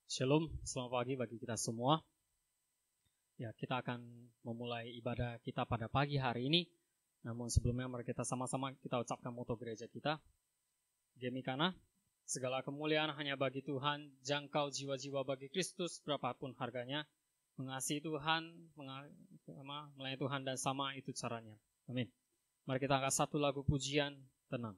Shalom, selamat pagi bagi kita semua. Ya, kita akan memulai ibadah kita pada pagi hari ini. Namun sebelumnya mari kita sama-sama kita ucapkan moto gereja kita. Gemikana, segala kemuliaan hanya bagi Tuhan, jangkau jiwa-jiwa bagi Kristus berapapun harganya. Mengasihi Tuhan, melayani Tuhan dan sama itu caranya. Amin. Mari kita angkat satu lagu pujian, tenang.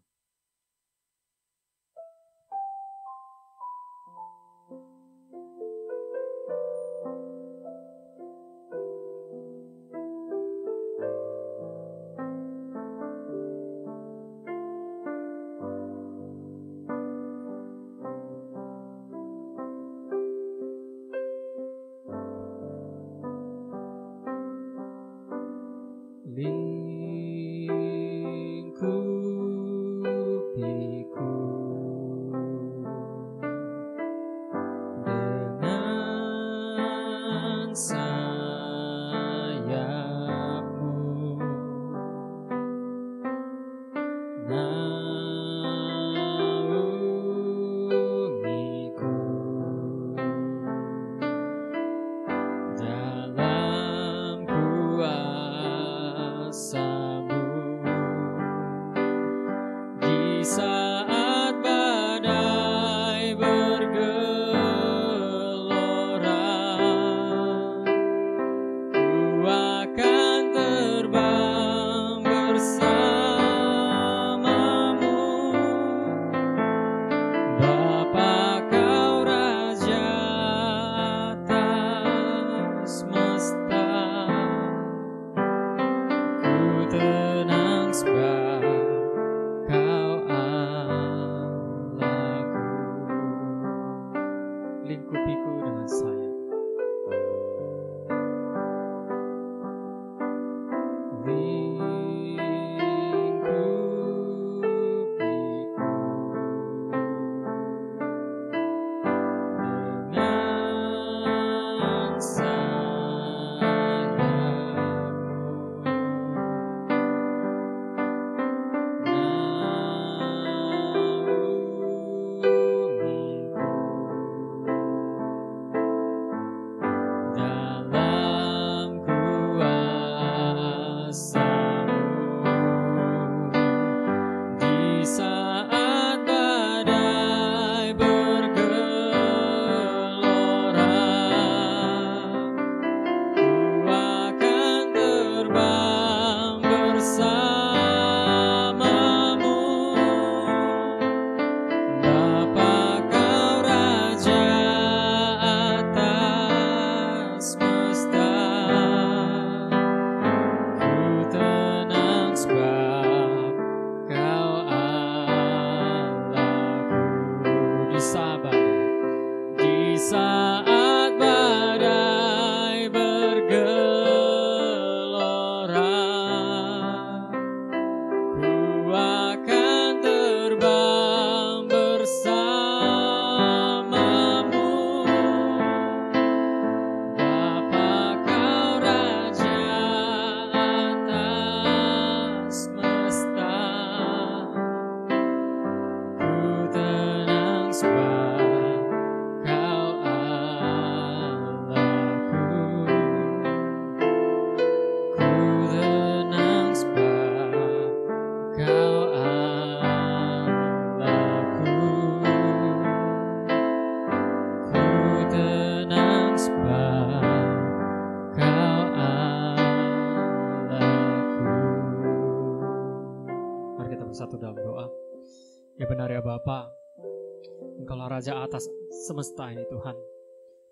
Raja atas semesta ini Tuhan.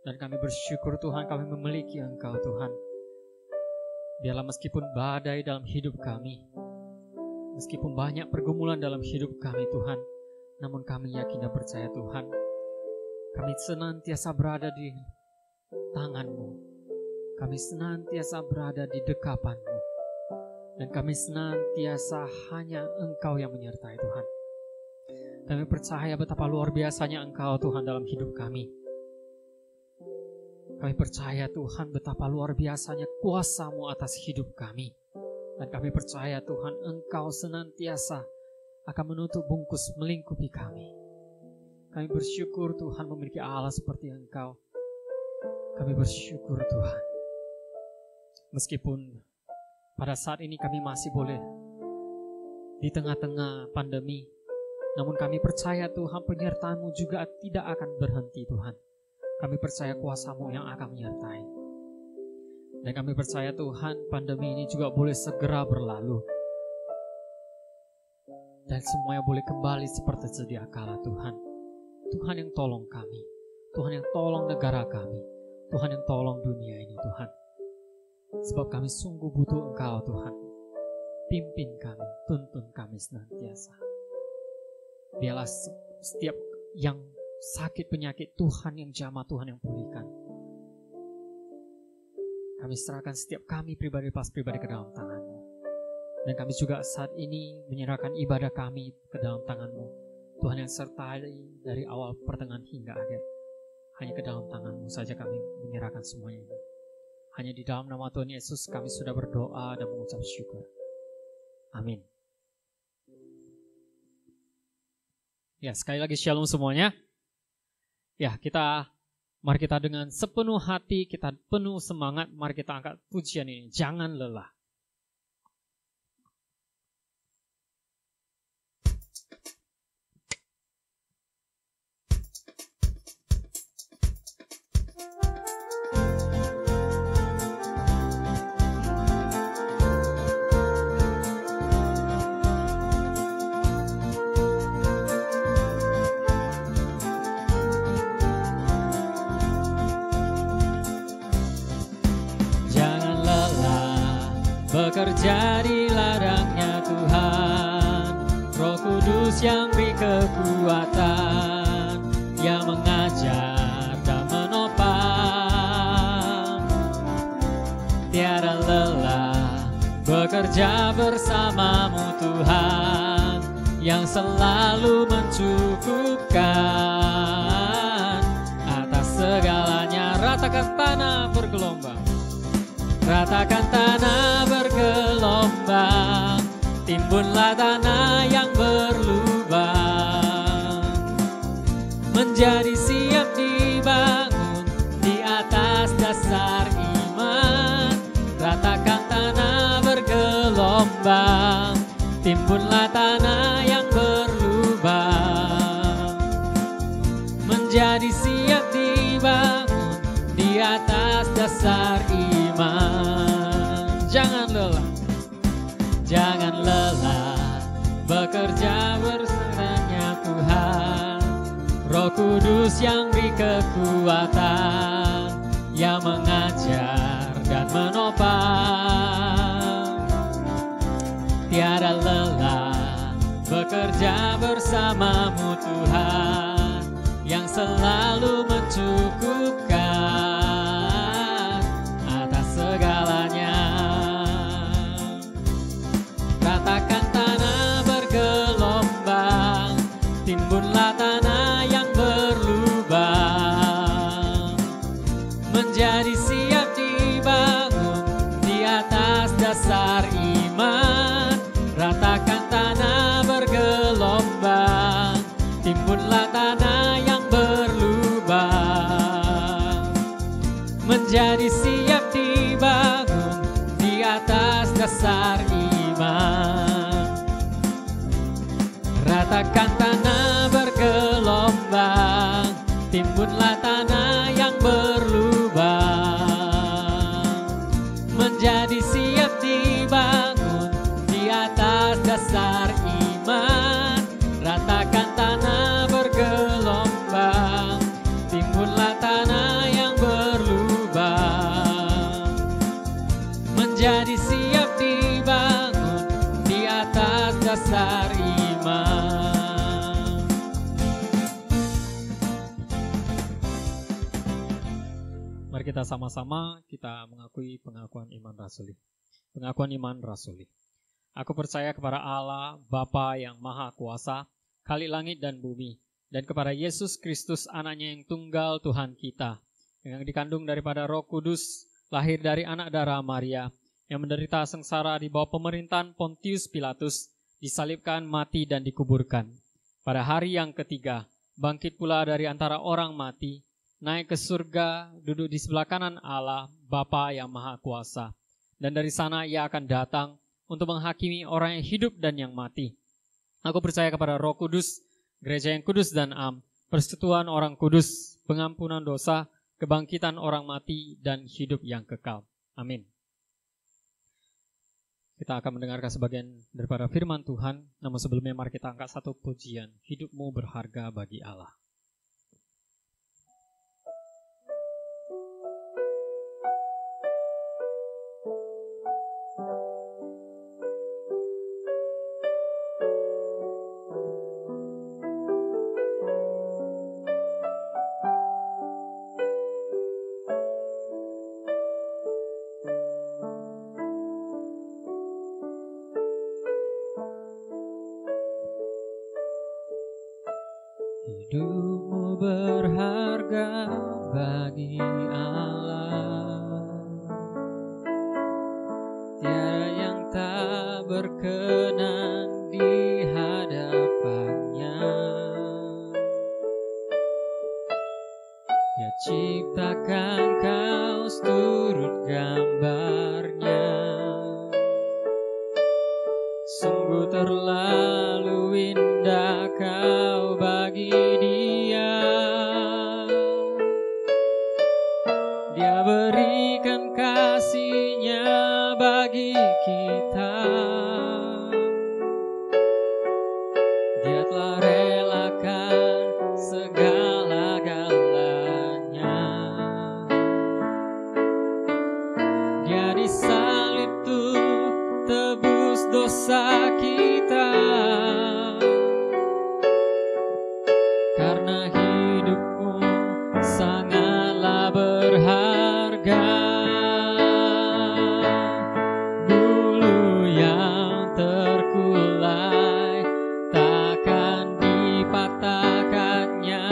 Dan kami bersyukur Tuhan kami memiliki Engkau Tuhan. Biarlah meskipun badai dalam hidup kami, meskipun banyak pergumulan dalam hidup kami Tuhan, namun kami yakin dan percaya Tuhan, kami senantiasa berada di tangan-Mu. Kami senantiasa berada di dekapan-Mu. Dan kami senantiasa hanya Engkau yang menyertai Tuhan. Kami percaya betapa luar biasanya Engkau Tuhan dalam hidup kami. Kami percaya Tuhan betapa luar biasanya kuasa-Mu atas hidup kami. Dan kami percaya Tuhan Engkau senantiasa akan menutup bungkus melingkupi kami. Kami bersyukur Tuhan memiliki Allah seperti Engkau. Kami bersyukur Tuhan. Meskipun pada saat ini kami masih boleh di tengah-tengah pandemi, namun kami percaya Tuhan penyertaan-Mu juga tidak akan berhenti Tuhan. Kami percaya kuasa-Mu yang akan menyertai. Dan kami percaya Tuhan pandemi ini juga boleh segera berlalu. Dan semuanya boleh kembali seperti sedia kala Tuhan. Tuhan yang tolong kami. Tuhan yang tolong negara kami. Tuhan yang tolong dunia ini Tuhan. Sebab kami sungguh butuh Engkau Tuhan. Pimpin kami, tuntun kami senantiasa. Biarlah setiap yang sakit penyakit Tuhan yang jamah, Tuhan yang pulihkan. Kami serahkan setiap kami pribadi ke dalam tangan-Mu. Dan kami juga saat ini menyerahkan ibadah kami ke dalam tangan-Mu. Tuhan yang sertai dari awal pertengahan hingga akhir. Hanya ke dalam tangan-Mu saja kami menyerahkan semuanya ini. Hanya di dalam nama Tuhan Yesus kami sudah berdoa dan mengucap syukur. Amin. Ya, sekali lagi shalom semuanya. Ya, mari kita dengan sepenuh hati, kita penuh semangat, mari kita angkat pujian ini. Jangan lelah. Bekerja di ladangnya Tuhan, Roh Kudus yang beri kekuatan, yang mengajar dan menopang. Tiada lelah bekerja bersamamu Tuhan, yang selalu mencukupkan. Atas segalanya ratakan tanah bergelombang. Ratakan tanah bergelombang, timbunlah tanah yang berlubang, menjadi siap dibangun di atas dasar iman. Ratakan tanah bergelombang, timbunlah tanah yang berlubang, menjadi siap dibangun di atas dasar iman. Jangan lelah, jangan lelah bekerja bersamanya Tuhan, Roh Kudus yang beri kekuatan, yang mengajar dan menopang. Tiada lelah bekerja bersamamu Tuhan, yang selalu mencukupkan atas segalanya. Ratakan tanah bergelombang, timbunlah tanah yang berlubang, menjadi siap dibangun di atas dasar iman. Ratakan tanah bergelombang, timbunlah tanah yang berlubang, menjadi siap dibangun di atas dasar iman. Ratakan tanah bergelombang, timbunlah tanah yang berlubang, menjadi siap dibangun di atas dasar iman. Ratakan tanah bergelombang, timbunlah tanah yang berlubang, menjadi siap dibangun di atas dasar iman. Mari kita sama-sama kita mengakui pengakuan iman rasuli. Pengakuan iman rasuli. Aku percaya kepada Allah, Bapa yang Maha Kuasa, Khalik langit dan bumi, dan kepada Yesus Kristus, anaknya yang tunggal Tuhan kita, yang dikandung daripada Roh Kudus, lahir dari anak darah Maria, yang menderita sengsara di bawah pemerintahan Pontius Pilatus, disalibkan, mati dan dikuburkan. Pada hari yang ketiga, bangkit pula dari antara orang mati, naik ke surga, duduk di sebelah kanan Allah, Bapa yang Maha Kuasa. Dan dari sana ia akan datang untuk menghakimi orang yang hidup dan yang mati. Aku percaya kepada Roh Kudus, gereja yang kudus dan am, persekutuan orang kudus, pengampunan dosa, kebangkitan orang mati, dan hidup yang kekal. Amin. Kita akan mendengarkan sebagian daripada firman Tuhan, namun sebelumnya mari kita angkat satu pujian, hidupmu berharga bagi Allah. Hidupmu berharga bagi Allah, tiada yang tak berkenan di hadapannya. Dia ciptakan kau seturut gambarnya, sungguh terlalu indah kau bagi Dia. Dia berikan kasih-Nya bagi kita. Dia telah relakan segala-galanya. Dia disalib tuh tebus dosa kita. Karena hidupmu sangatlah berharga. Bulu yang terkulai takkan dipatahkannya.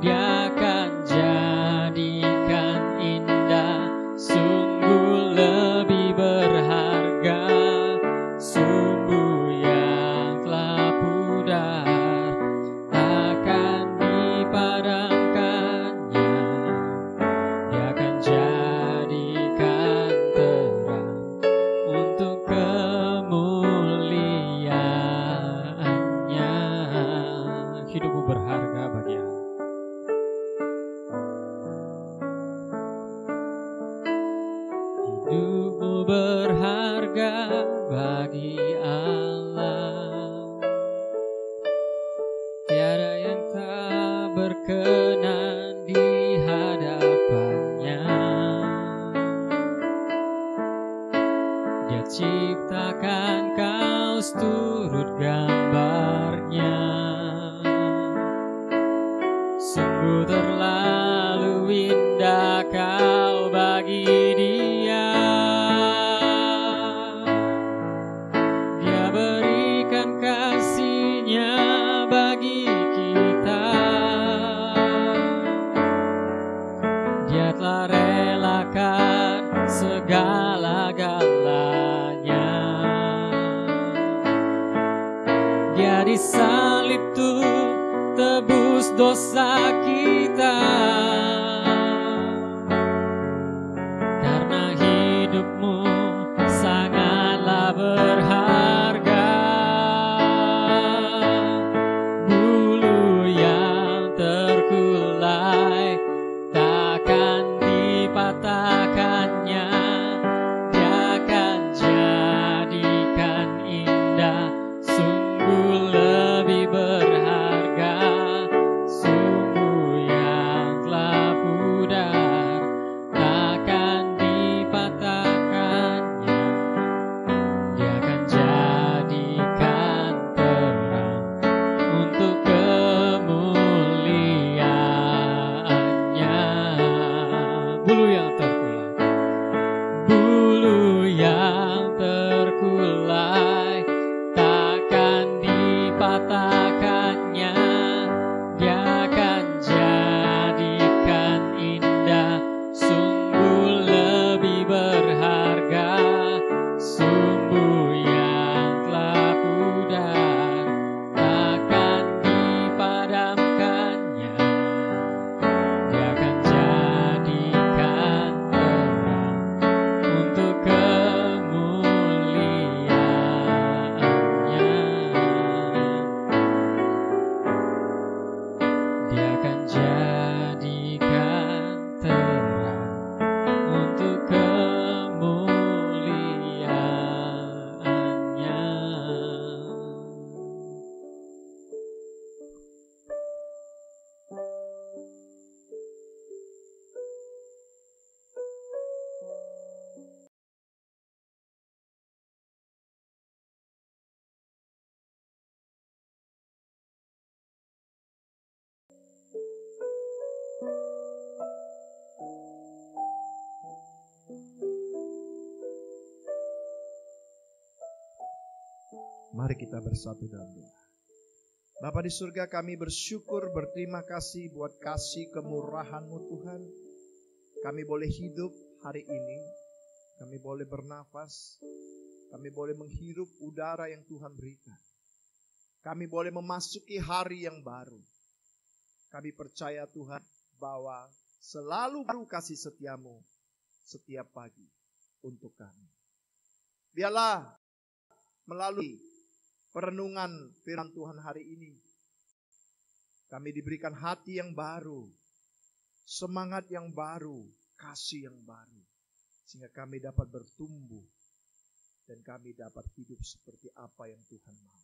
Dia akan jadikan indah, sungguh lebih berharga. Sumbu yang telah pudar takkan dipadamkannya. Dia akan jadikan terang untuk kemuliaan-Nya. Hidupmu berharga bagi Allah. Hidupmu berharga bagi Allah, tiada yang tak berkenan di hadapannya. Dia ciptakan kau seturut gambarnya, sungguh terlalu indah kau bagi Dia. Dia berikan kasih-Nya bagi kita. Dia telah relakan segala-galanya. Dia disalib tuh tebus dosa kita. Karena hidupmu sangatlah berharga. Bulu yang terkulai takkan dipatahkannya. Dia akan jadikan indah, sungguh lebih berharga. Sumbu yang telah pudar takkan dipatahkannya. Dia akan jadikan terang untuk kemuliaan-Nya. Bulu yang terkulai, bulu yang terkulai takkan dipatahkannya. Dia akan jadikan indah, sungguh lebih berharga. Sumbu yang telah pudar takkan Mari kita bersatu dalam doa. Bapa di surga, kami bersyukur, berterima kasih buat kasih kemurahan-Mu Tuhan. Kami boleh hidup hari ini, kami boleh bernafas, kami boleh menghirup udara yang Tuhan berikan. Kami boleh memasuki hari yang baru. Kami percaya Tuhan bahwa selalu baru kasih setia-Mu setiap pagi untuk kami. Biarlah melalui perenungan firman Tuhan hari ini, kami diberikan hati yang baru, semangat yang baru, kasih yang baru, sehingga kami dapat bertumbuh dan kami dapat hidup seperti apa yang Tuhan mau.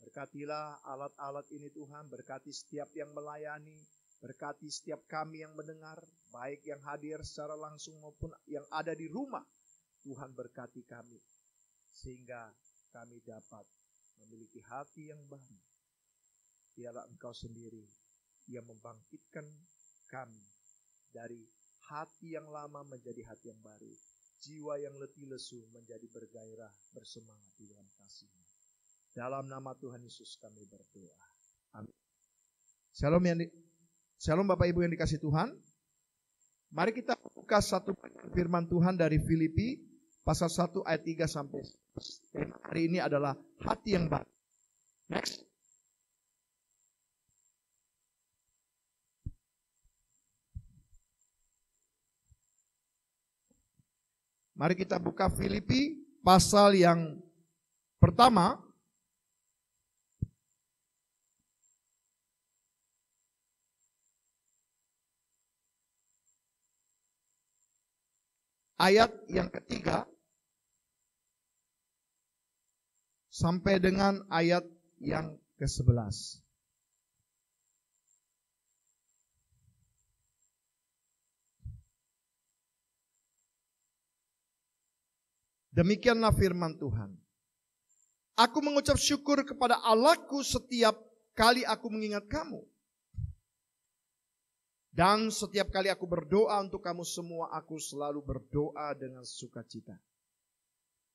Berkatilah alat-alat ini Tuhan, berkati setiap yang melayani, berkati setiap kami yang mendengar, baik yang hadir secara langsung maupun yang ada di rumah. Tuhan berkati kami, sehingga kami dapat memiliki hati yang baru. Biarlah Engkau sendiri yang membangkitkan kami dari hati yang lama menjadi hati yang baru. Jiwa yang letih lesu menjadi bergairah, bersemangat di dalam kasih-Mu. Dalam nama Tuhan Yesus kami berdoa. Amin. Shalom Bapak Ibu yang dikasihi Tuhan. Mari kita buka satu firman Tuhan dari Filipi pasal 1 ayat 3 sampai 11. Hari ini adalah hati yang baru. Next. Mari kita buka Filipi pasal yang pertama. Ayat yang ketiga sampai dengan ayat yang ke-11. Demikianlah firman Tuhan. Aku mengucap syukur kepada Allahku setiap kali aku mengingat kamu. Dan setiap kali aku berdoa untuk kamu semua, aku selalu berdoa dengan sukacita.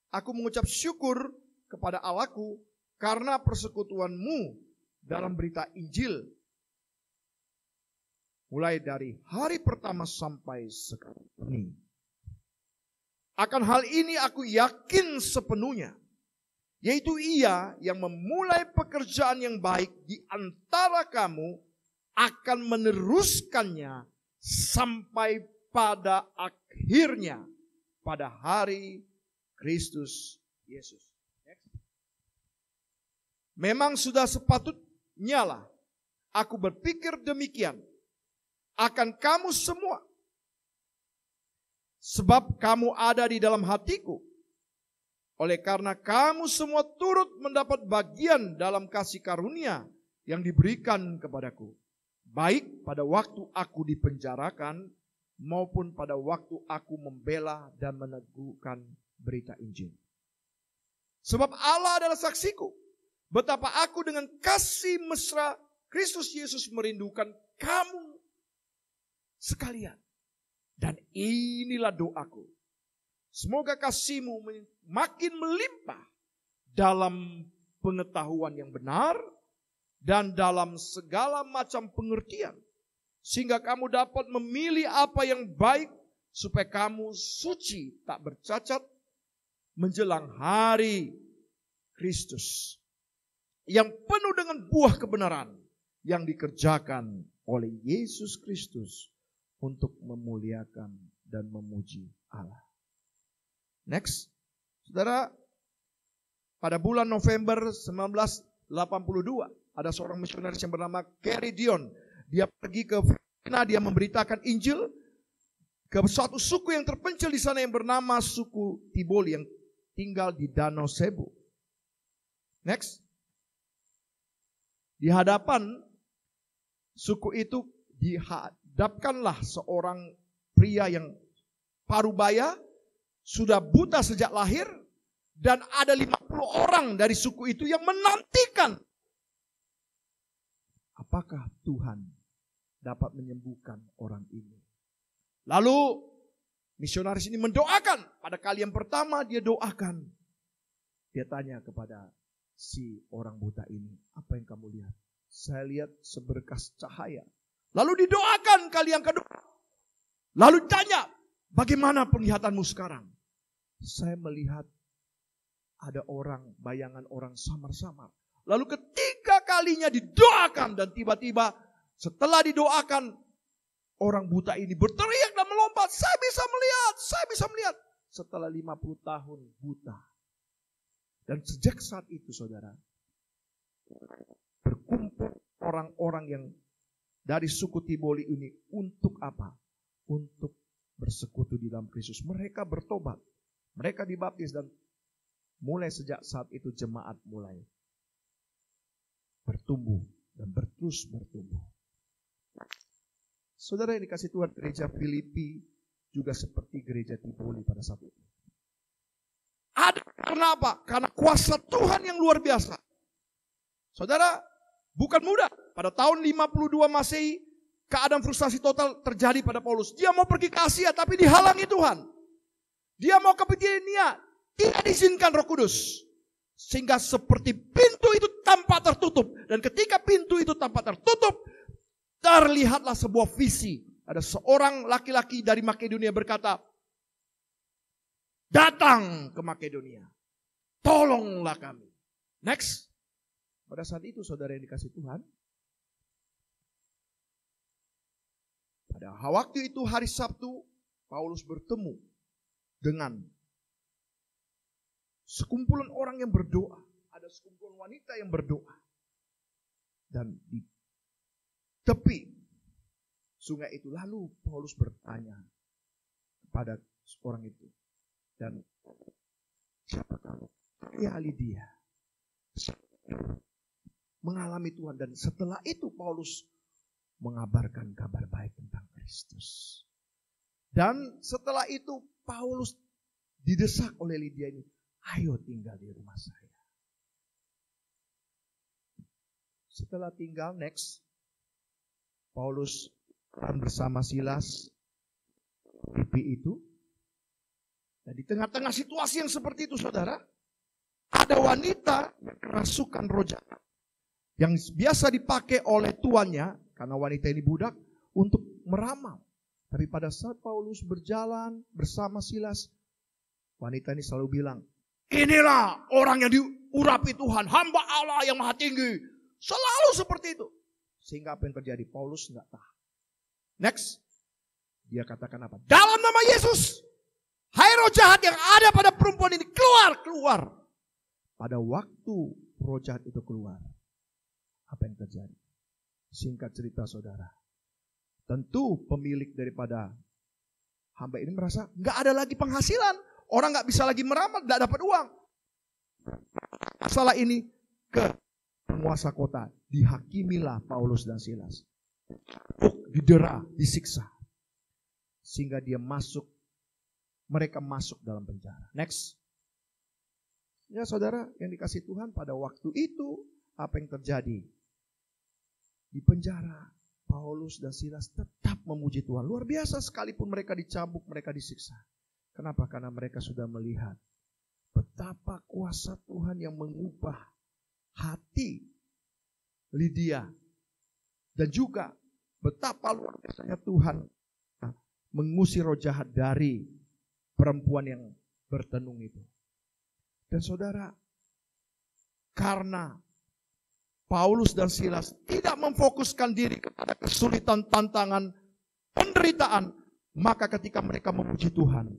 Aku mengucap syukur kepada Allahku karena persekutuanmu dalam berita Injil. Mulai dari hari pertama sampai sekarang ini. Akan hal ini aku yakin sepenuhnya, yaitu Ia yang memulai pekerjaan yang baik di antara kamu akan meneruskannya sampai pada akhirnya pada hari Kristus Yesus. Memang sudah sepatutnya lah aku berpikir demikian akan kamu semua. Sebab kamu ada di dalam hatiku. Oleh karena kamu semua turut mendapat bagian dalam kasih karunia yang diberikan kepadaku. Baik pada waktu aku dipenjarakan maupun pada waktu aku membela dan meneguhkan berita Injil. Sebab Allah adalah saksiku. Betapa aku dengan kasih mesra Kristus Yesus merindukan kamu sekalian. Dan inilah doaku. Semoga kasih-Mu makin melimpah dalam pengetahuan yang benar dan dalam segala macam pengertian. Sehingga kamu dapat memilih apa yang baik supaya kamu suci tak bercacat menjelang hari Kristus. Yang penuh dengan buah kebenaran yang dikerjakan oleh Yesus Kristus untuk memuliakan dan memuji Allah. Next. Saudara, pada bulan November 1982, ada seorang misionaris yang bernama Kerry Dion. Dia pergi ke Filipina, dia memberitakan Injil ke suatu suku yang terpencil di sana yang bernama suku Tiboli yang tinggal di Danau Cebu. Next. Di hadapan suku itu dihadapkanlah seorang pria yang parubaya, sudah buta sejak lahir, dan ada 50 orang dari suku itu yang menantikan apakah Tuhan dapat menyembuhkan orang ini. Lalu misionaris ini mendoakan. Pada kali yang pertama dia doakan, Dia tanya kepada si orang buta ini, apa yang kamu lihat? Saya lihat seberkas cahaya. Lalu didoakan kali yang kedua. Lalu tanya, bagaimana penglihatanmu sekarang? Saya melihat ada orang, bayangan orang samar-samar. Lalu ketiga kalinya didoakan dan tiba-tiba setelah didoakan, orang buta ini berteriak dan melompat, saya bisa melihat, saya bisa melihat. Setelah 50 tahun buta. Dan sejak saat itu saudara, berkumpul orang-orang yang dari suku Tiboli ini untuk apa? Untuk bersekutu di dalam Kristus. Mereka bertobat, mereka dibaptis dan mulai sejak saat itu jemaat mulai bertumbuh dan terus bertumbuh. Saudara yang dikasih Tuhan, gereja Filipi juga seperti gereja Tiboli pada saat itu. Ada karena apa? Karena kuasa Tuhan yang luar biasa. Saudara, bukan mudah. Pada tahun 52 Masehi, keadaan frustasi total terjadi pada Paulus. Dia mau pergi ke Asia tapi dihalangi Tuhan. Dia mau ke Bitinia, tidak diizinkan Roh Kudus. Sehingga seperti pintu itu tampak tertutup. Dan ketika pintu itu tampak tertutup, terlihatlah sebuah visi. Ada seorang laki-laki dari Makedonia berkata, datang ke Makedonia, tolonglah kami. Next. Pada saat itu saudara yang dikasih Tuhan, pada waktu itu hari Sabtu, Paulus bertemu dengan sekumpulan orang yang berdoa. Ada sekumpulan wanita yang berdoa. Dan di tepi sungai itu lalu Paulus bertanya kepada orang itu. Dan siapa kamu? Ya Lydia. Mengalami Tuhan. Dan setelah itu Paulus mengabarkan kabar baik tentang Kristus. Dan setelah itu Paulus didesak oleh Lydia ini. Ayo tinggal di rumah saya. Setelah tinggal, next. Paulus bersama Silas Filipi itu. Dan di tengah-tengah situasi yang seperti itu saudara, ada wanita yang kerasukan roh jahat. Yang biasa dipakai oleh tuannya, karena wanita ini budak, untuk meramal. Tapi pada saat Paulus berjalan bersama Silas, wanita ini selalu bilang, inilah orang yang diurapi Tuhan, hamba Allah yang maha tinggi. Selalu seperti itu. Sehingga apa yang terjadi? Paulus enggak tahan. Next. Dia katakan apa? Dalam nama Yesus, hai roh jahat yang ada pada perempuan ini, keluar, keluar. Pada waktu roh jahat itu keluar, apa yang terjadi? Singkat cerita saudara, tentu pemilik daripada hamba ini merasa nggak ada lagi penghasilan. Orang nggak bisa lagi meramal, nggak dapat uang. Masalah ini ke penguasa kota, dihakimilah Paulus dan Silas. Didera, disiksa. Sehingga mereka masuk dalam penjara. Next. Ya saudara yang dikasih Tuhan, pada waktu itu apa yang terjadi? Di penjara Paulus dan Silas tetap memuji Tuhan. Luar biasa, sekalipun mereka dicambuk, mereka disiksa. Kenapa? Karena mereka sudah melihat betapa kuasa Tuhan yang mengubah hati Lydia. Dan juga betapa luar biasanya Tuhan mengusir roh jahat dari perempuan yang bertenung itu. Dan saudara, karena Paulus dan Silas tidak memfokuskan diri kepada kesulitan, tantangan, penderitaan, maka ketika mereka memuji Tuhan,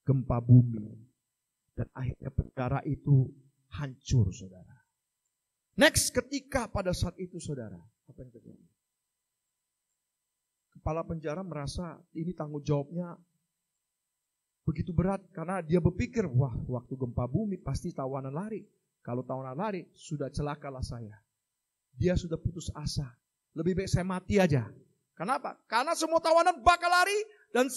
gempa bumi, dan akhirnya penjara itu hancur saudara. Next, ketika pada saat itu saudara, apa yang terjadi? Kepala penjara merasa ini tanggung jawabnya begitu berat karena dia berpikir, wah waktu gempa bumi pasti tawanan lari. Kalau tawanan lari, sudah celakalah saya. Dia sudah putus asa. Lebih baik saya mati aja. Kenapa? Karena semua tawanan bakal lari dan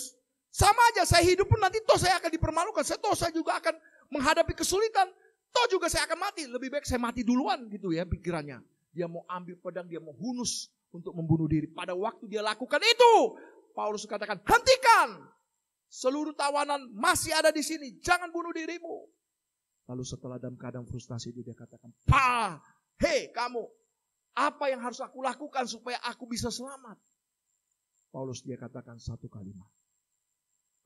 sama aja saya hidup pun nanti toh saya akan dipermalukan. Saya juga akan menghadapi kesulitan. Toh juga saya akan mati. Lebih baik saya mati duluan gitu ya pikirannya. Dia mau ambil pedang, dia mau hunus untuk membunuh diri. Pada waktu dia lakukan itu, Paulus katakan, hentikan. seluruh tawanan masih ada di sini, jangan bunuh dirimu. Lalu setelah dalam keadaan frustasi dia katakan, hei kamu, apa yang harus aku lakukan supaya aku bisa selamat? Paulus dia katakan satu kalimat,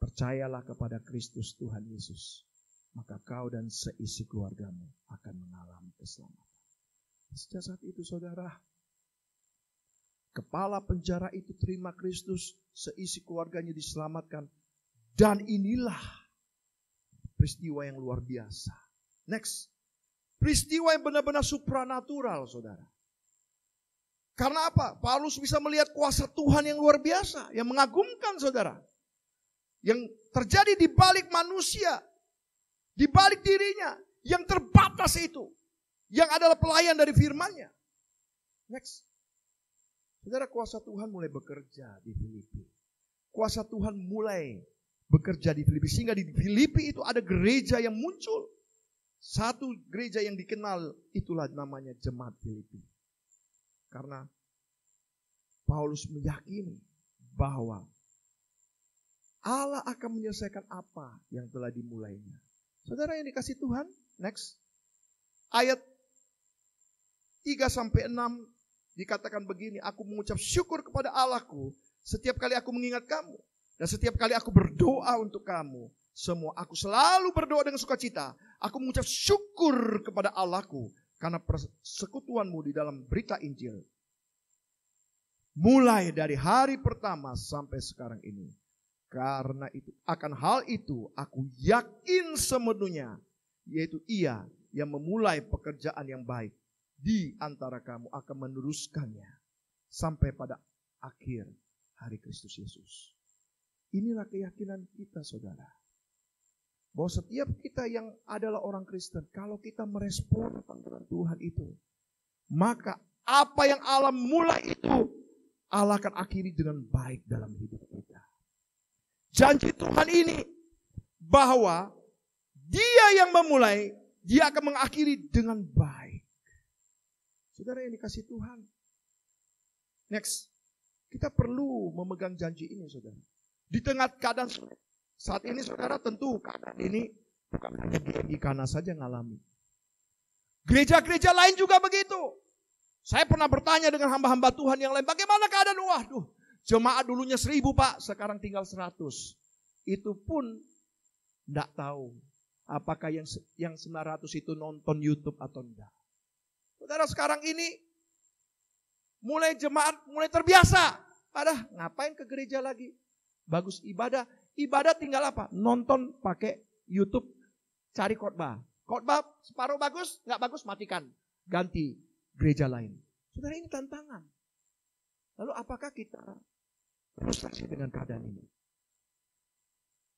percayalah kepada Kristus Tuhan Yesus, maka kau dan seisi keluargamu akan mengalami keselamatan. Sejak saat itu saudara, kepala penjara itu terima Kristus, seisi keluarganya diselamatkan. Dan inilah peristiwa yang luar biasa. Next, peristiwa yang benar-benar supranatural saudara. Karena apa? Paulus bisa melihat kuasa Tuhan yang luar biasa, yang mengagumkan saudara. Yang terjadi di balik manusia, di balik dirinya, yang terbatas itu. Yang adalah pelayan dari firman-Nya. Next. Saudara, kuasa Tuhan mulai bekerja di Filipi. Kuasa Tuhan mulai bekerja di Filipi. Sehingga di Filipi itu ada gereja yang muncul. Satu gereja yang dikenal itulah namanya Jemaat Filipi. Karena Paulus meyakini bahwa Allah akan menyelesaikan apa yang telah dimulainya. Saudara yang dikasih Tuhan, next. Ayat 3-6 dikatakan begini, aku mengucap syukur kepada Allahku setiap kali aku mengingat kamu. Dan setiap kali aku berdoa untuk kamu, semua aku selalu berdoa dengan sukacita. Aku mengucap syukur kepada Allahku karena persekutuanmu di dalam berita Injil. Mulai dari hari pertama sampai sekarang ini. Karena itu, akan hal itu aku yakin sepenuhnya, yaitu Ia yang memulai pekerjaan yang baik di antara kamu akan meneruskannya sampai pada akhir hari Kristus Yesus. Inilah keyakinan kita saudara. Bahwa setiap kita yang adalah orang Kristen, kalau kita merespon panggilan Tuhan itu, maka apa yang Allah mulai itu, Allah akan akhiri dengan baik dalam hidup kita. Janji Tuhan ini bahwa Dia yang memulai, Dia akan mengakhiri dengan baik. Saudara yang dikasih Tuhan. Next. Kita perlu memegang janji ini saudara. Di tengah keadaan saat ini saudara, tentu keadaan ini bukan hanya di Kana saja ngalami. Gereja-gereja lain juga begitu. Saya pernah bertanya dengan hamba-hamba Tuhan yang lain, bagaimana keadaan? Waduh, jemaat dulunya 1000 Pak, sekarang tinggal 100. Itu pun tidak tahu apakah yang 900 itu nonton YouTube atau tidak. Saudara, sekarang ini mulai jemaat mulai terbiasa. Padahal ngapain ke gereja lagi? Bagus ibadah. Ibadah tinggal apa? Nonton pakai YouTube, cari khotbah. Khotbah separuh bagus, nggak bagus matikan. Ganti gereja lain. Saudara, ini tantangan. Lalu apakah kita frustasi dengan keadaan ini?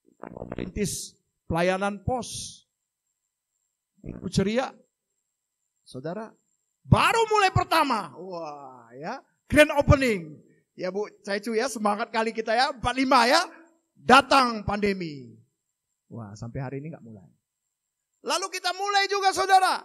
Kita mau merintis pelayanan pos. Minggu ceria. Saudara, baru mulai pertama. Wah ya, grand opening. Ya Bu, saya cuy ya, semangat kali kita ya, 45 ya. Datang pandemi. Wah, sampai hari ini gak mulai. Lalu kita mulai juga saudara.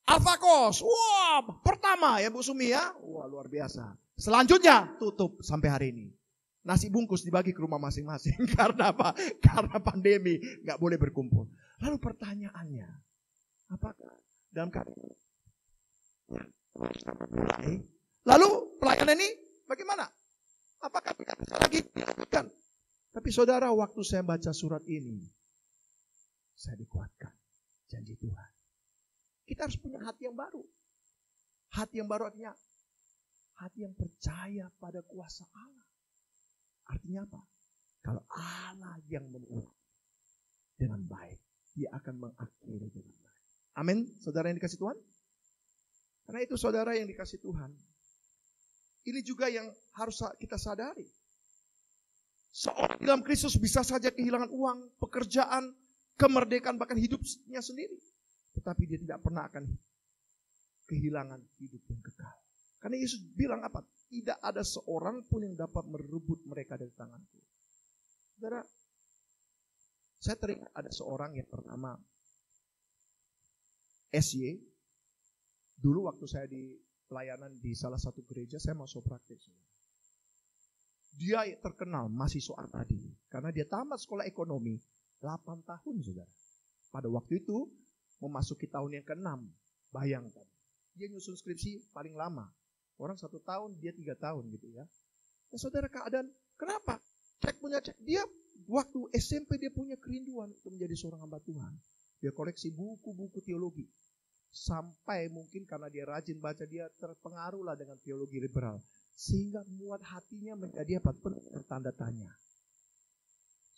Alfakos, wah pertama ya Bu Sumi ya. Wah luar biasa. Selanjutnya tutup sampai hari ini. Nasi bungkus dibagi ke rumah masing-masing. Karena apa? Karena pandemi gak boleh berkumpul. Lalu pertanyaannya, apakah dalam keadaan mulai? Lalu pelayanan ini bagaimana? Apakah tidak bisa lagi dilakukan? Tapi saudara, waktu saya baca surat ini, saya dikuatkan janji Tuhan. Kita harus punya hati yang baru. Hati yang baru artinya hati yang percaya pada kuasa Allah. Artinya apa? Kalau Allah yang memulai dengan baik, Dia akan mengakhiri dengan baik. Amin, saudara yang dikasih Tuhan. Karena itu saudara yang dikasih Tuhan, ini juga yang harus kita sadari. Seorang dalam Kristus bisa saja kehilangan uang, pekerjaan, kemerdekaan, bahkan hidupnya sendiri. Tetapi dia tidak pernah akan kehilangan hidup yang kekal. Karena Yesus bilang apa? Tidak ada seorang pun yang dapat merebut mereka dari tanganku. Saudara, saya teringat ada seorang yang bernama SY. Dulu waktu saya di pelayanan di salah satu gereja, saya masuk praktek. Dia terkenal mahasiswa tadi. Karena dia tamat sekolah ekonomi 8 tahun, saudara. Pada waktu itu memasuki tahun yang ke-6. Bayangkan. Dia nyusun skripsi paling lama. Orang 1 tahun, dia 3 tahun gitu ya. Nah, saudara, keadaan kenapa? Cek. Dia waktu SMP dia punya kerinduan untuk menjadi seorang hamba Tuhan. Dia koleksi buku-buku teologi. Sampai mungkin karena dia rajin baca, dia terpengaruhlah dengan teologi liberal. Sehingga muat hatinya menjadi apa? Penuh tanda tanya.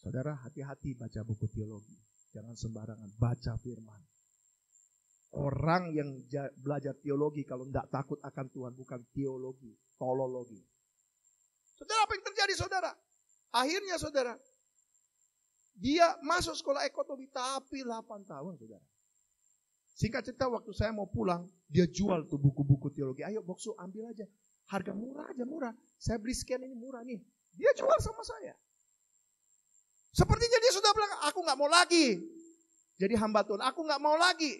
Saudara, hati-hati baca buku teologi. Jangan sembarangan baca firman. Orang yang belajar teologi kalau tidak takut akan Tuhan bukan teologi, tolologi. Saudara, apa yang terjadi, saudara? Akhirnya, saudara, dia masuk sekolah ekonomi tapi 8 tahun, saudara. Singkat cerita, waktu saya mau pulang, dia jual tuh buku-buku teologi. Ayo Boksu, ambil aja. Harga murah aja, murah. Saya beli sekian, ini murah nih. Dia jual sama saya. Sepertinya dia sudah bilang, aku gak mau lagi jadi hamba Tuhan. Aku gak mau lagi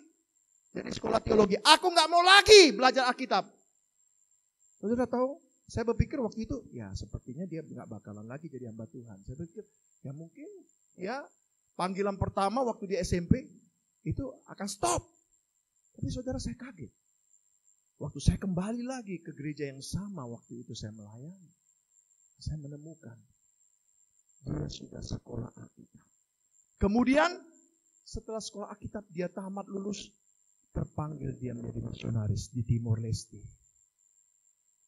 jadi sekolah teologi. Aku gak mau lagi belajar Alkitab. Saudara tahu, saya berpikir waktu itu, ya sepertinya dia gak bakalan lagi jadi hamba Tuhan. Saya pikir, ya mungkin ya panggilan pertama waktu di SMP itu akan stop. Tapi saudara, saya kaget. Waktu saya kembali lagi ke gereja yang sama waktu itu saya melayani, saya menemukan dia sudah sekolah Alkitab. Kemudian setelah sekolah Alkitab dia tamat lulus, terpanggil dia menjadi misionaris di Timor Leste.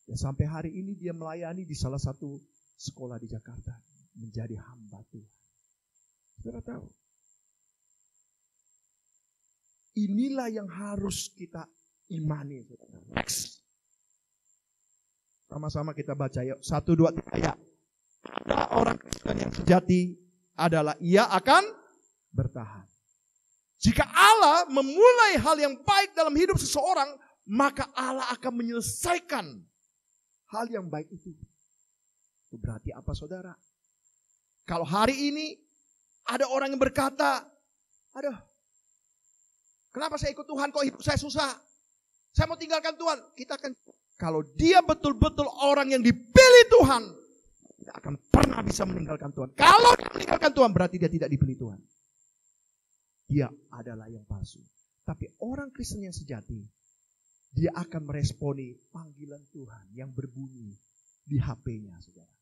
Dan sampai hari ini dia melayani di salah satu sekolah di Jakarta, menjadi hamba Tuhan. Saudara tahu, inilah yang harus kita imani. Next. Sama-sama kita baca yuk. 1, 2, 3 ya. Ada orang Kristen yang sejati adalah ia akan bertahan. Jika Allah memulai hal yang baik dalam hidup seseorang, maka Allah akan menyelesaikan hal yang baik itu. Itu berarti apa, saudara? Kalau hari ini ada orang yang berkata, aduh, kenapa saya ikut Tuhan kok hidup saya susah? Saya mau tinggalkan Tuhan. Kita akan, kalau dia betul-betul orang yang dipilih Tuhan, tidak akan pernah bisa meninggalkan Tuhan. Kalau dia meninggalkan Tuhan, berarti dia tidak dipilih Tuhan. Dia adalah yang palsu. Tapi orang Kristen yang sejati, dia akan meresponi panggilan Tuhan yang berbunyi di HP-nya, saudara.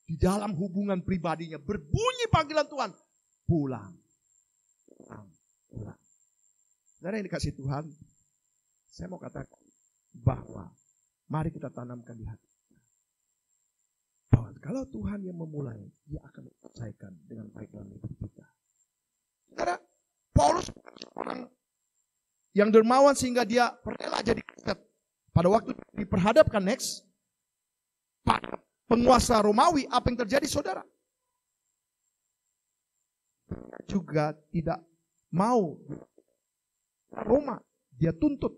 Di dalam hubungan pribadinya berbunyi panggilan Tuhan. Pulang. Saudara yang dikasih Tuhan, saya mau katakan bahwa mari kita tanamkan di hati. Bahwa kalau Tuhan yang memulai, dia akan menyelesaikan dengan baik dalam hidup kita. Saudara, Paulus orang yang dermawan sehingga dia rela jadi Kristen. Pada waktu diperhadapkan pada penguasa Romawi, apa yang terjadi, saudara? Juga tidak mau Roma, dia tuntut.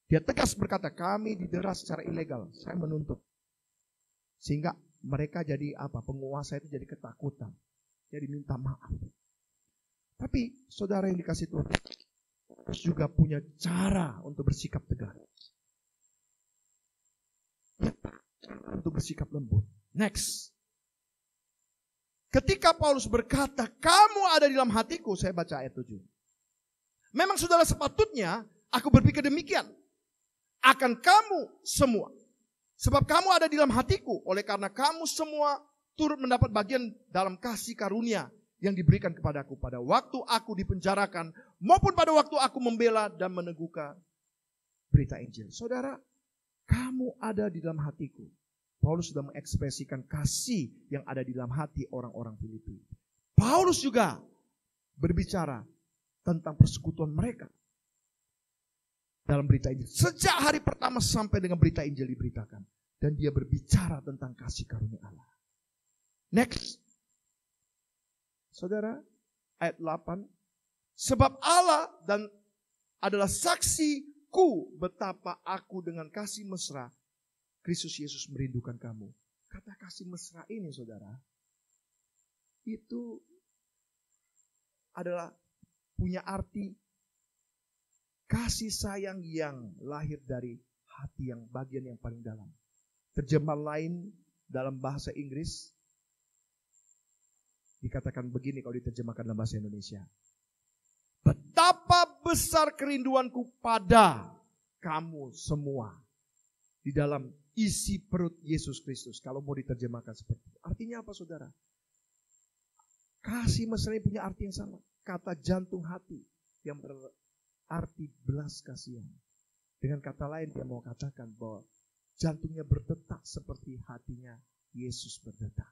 Dia tegas berkata, kami didera secara ilegal, saya menuntut. Sehingga mereka jadi apa? Penguasa itu jadi ketakutan. Jadi minta maaf. Tapi saudara yang dikasih Tuhan harus juga punya cara untuk bersikap tegas. Ya, untuk bersikap lembut. Next. Ketika Paulus berkata, kamu ada di dalam hatiku, saya baca ayat 7. Memang saudara sepatutnya aku berpikir demikian akan kamu semua. Sebab kamu ada di dalam hatiku, oleh karena kamu semua turut mendapat bagian dalam kasih karunia yang diberikan kepadaku pada waktu aku dipenjarakan maupun pada waktu aku membela dan meneguhkan berita Injil. Saudara, kamu ada di dalam hatiku. Paulus sudah mengekspresikan kasih yang ada di dalam hati orang-orang Filipi. Paulus juga berbicara tentang persekutuan mereka dalam berita Injil. Sejak hari pertama sampai dengan berita Injil diberitakan. Dan dia berbicara tentang kasih karunia Allah. Next. Saudara, ayat 8. Sebab Allah dan adalah saksiku betapa aku dengan kasih mesra Kristus Yesus merindukan kamu. Kata kasih mesra ini, saudara, itu adalah punya arti kasih sayang yang lahir dari hati yang bagian yang paling dalam. Terjemahan lain dalam bahasa Inggris Dikatakan begini kalau diterjemahkan dalam bahasa Indonesia. Betapa besar kerinduanku pada kamu semua. Di dalam isi perut Yesus Kristus. Kalau mau diterjemahkan seperti itu. Artinya apa saudara? Kasih mesra punya arti yang sama. Kata jantung hati yang berarti belas kasihan. Dengan kata lain dia mau katakan bahwa jantungnya berdetak seperti hatinya Yesus berdetak.